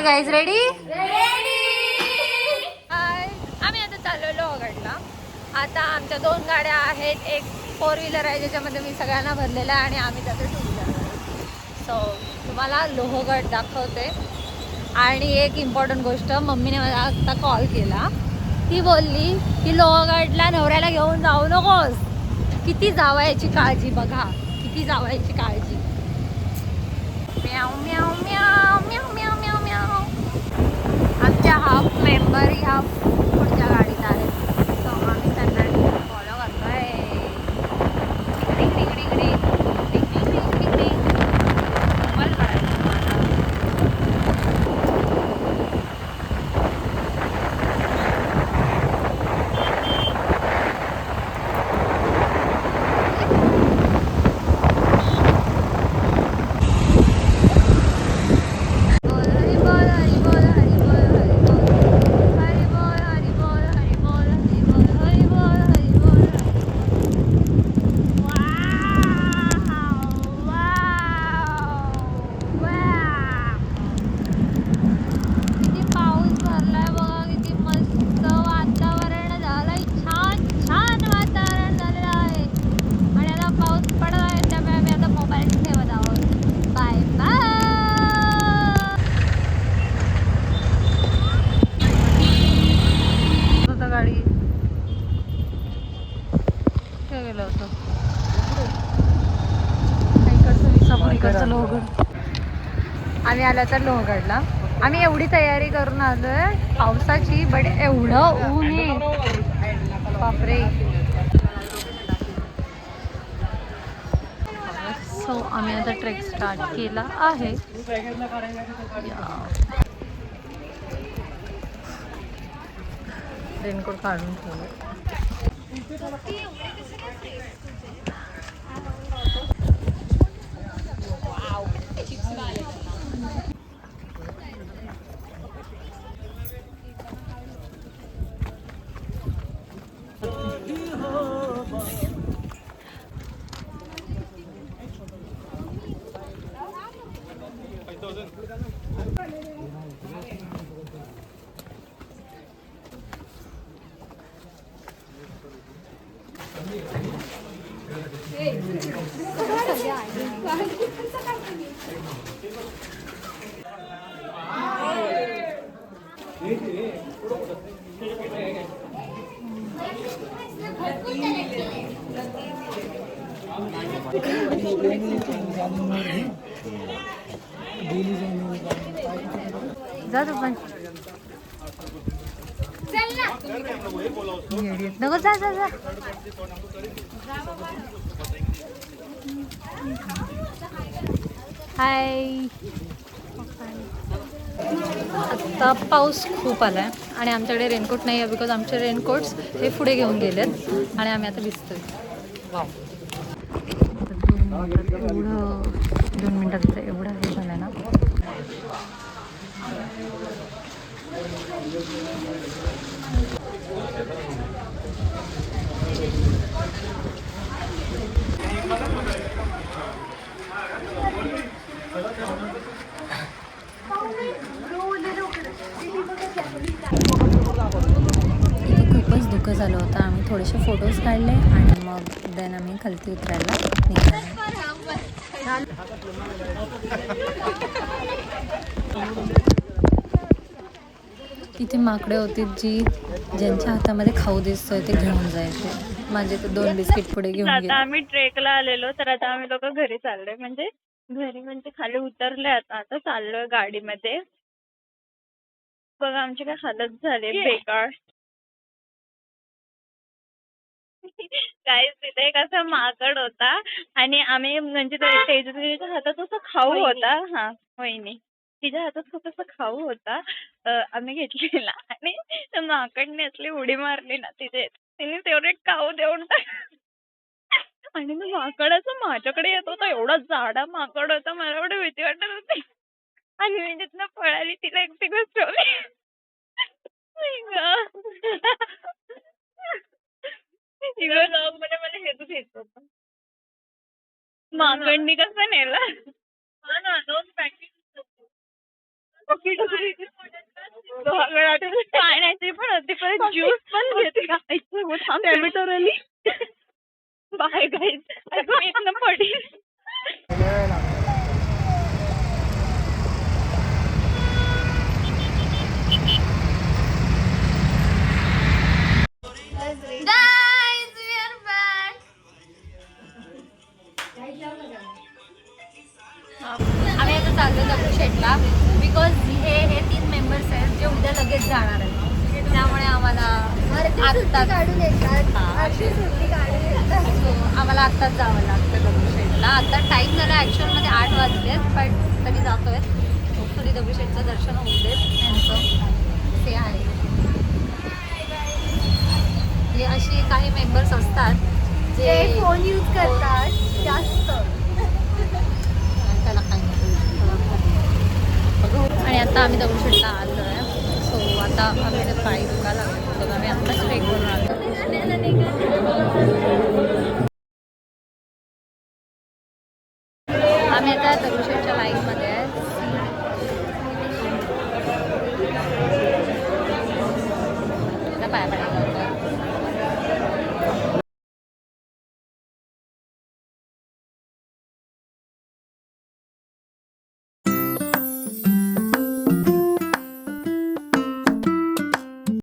Guys ready? हाय, आम्ही आता चाललो लोहगडला. आता आमच्या 2 गाड्या आहेत. एक 4 व्हीलर आहे ज्याच्यामध्ये मी सगळ्यांना भरलेलं आहे आणि आम्ही जातो 2 व्हीलर. सो तुम्हाला लोहगड दाखवते. आणि एक इम्पॉर्टंट गोष्ट, मम्मीने मला आता कॉल केला. ती बोलली की लोहगडला नवऱ्याला घेऊन जाऊ नकोस. किती जावयाची काळजी बघा, किती जावयाची काळजी. म्याव म्याव म्याव म्याव म्याव म्याव म्याव. आमच्या हाफ मेंबर ह्या पुढच्या गाडीत आहेत. सो आम्ही त्यांना फॉलो करतोय. इकडे इकडे इकडे इकडे इकडे इकडे इकडे मोबाईल काढायचा माझा. गाडी गेलं होतं इकडचं लोहगड. आम्ही आलो तर लोहगडला. आम्ही एवढी तयारी करून आलोय पावसाची, बट एवढं ऊन आहे बापरे. सो आम्ही आता ट्रेक स्टार्ट केला आहे. रेनकोट काढून ठेवलं. जा तू पण नको जा जा जा. हाय. आता पाऊस खूप आलाय आणि आमच्याकडे रेनकोट नाही आहे बिकॉज आमचे रेनकोट्स हे पुढे घेऊन गेलेत आणि आम्ही आता भिजतोय. एवढं 2 मिनिटात एवढं हे झालं ना. खूपच दुःख झालं होतं. आम्ही थोडेसे फोटोज काढले आणि मग देन आम्ही खालती उतरायला निघालो. तिथे माकडे होती जी ज्यांच्या हातामध्ये खाऊ दिसतोय ते घेऊन जायचे. माझे तर 2 बिस्किट पुढे घेऊन गेले. आता आम्ही ट्रेकला आलेलो, तर आता आम्ही लोक घरी चाललोय. म्हणजे घरी म्हणजे खाली उतरले. आता चाललोय गाडीमध्ये. बघा आमची काय हालत झाली बेकार. काहीच तिथे एक असा माकड होता आणि आम्ही म्हणजे तेजस्वीच्या हातात असं खाऊ होता. हा वहिनी तिच्या हातात खूप असं खाऊ होता. आम्ही घेतलेला आणि माकडने असली उडी मारली ना तिने तेवढे खाऊ देऊन आणि मग माकड असं माझ्याकडे येत होता. एवढा जाडा माकड होता. मला एवढी भीती वाटत होती आणि मी तिथनं पळाली. तिला एकटी गोष्ट ठेवली. मला हेतू घ्यायचं होतं. माकडनी कसं नेला. पाण्याची पण होती परत ज्यूस पण घेते टॅमेटोरली बाय गाईज मी इथनं पडीन. Guys, we are back. आम्ही आता चाललो दगडूशेठला बिकॉज हे 3 मेंबर्स आहेत जे उद्या लगेच जाणार आहेत. त्यामुळे आम्हाला आत्ताच काढून येतात. आम्हाला आत्ताच जावं लागतं दगडूशेठला. आता टाईम झाला ॲक्च्युअलमध्ये 8 वाजलेत पण तरी जातोय. होपफुली दगडूशेठचं दर्शन होऊ देत त्यांचं ते आहे. हे असे काही मेंबर्स असतात जे फोन यूज करतात जास्त. त्याला काही आणि आता आम्ही दगडूशेठला आलो आहे. सो आता आम्ही ते पायी दुखायला लागतो. आम्ही आत्ताच ट्रेक करून आलो. आम्ही आता दगडूशेठच्या लाईनमध्ये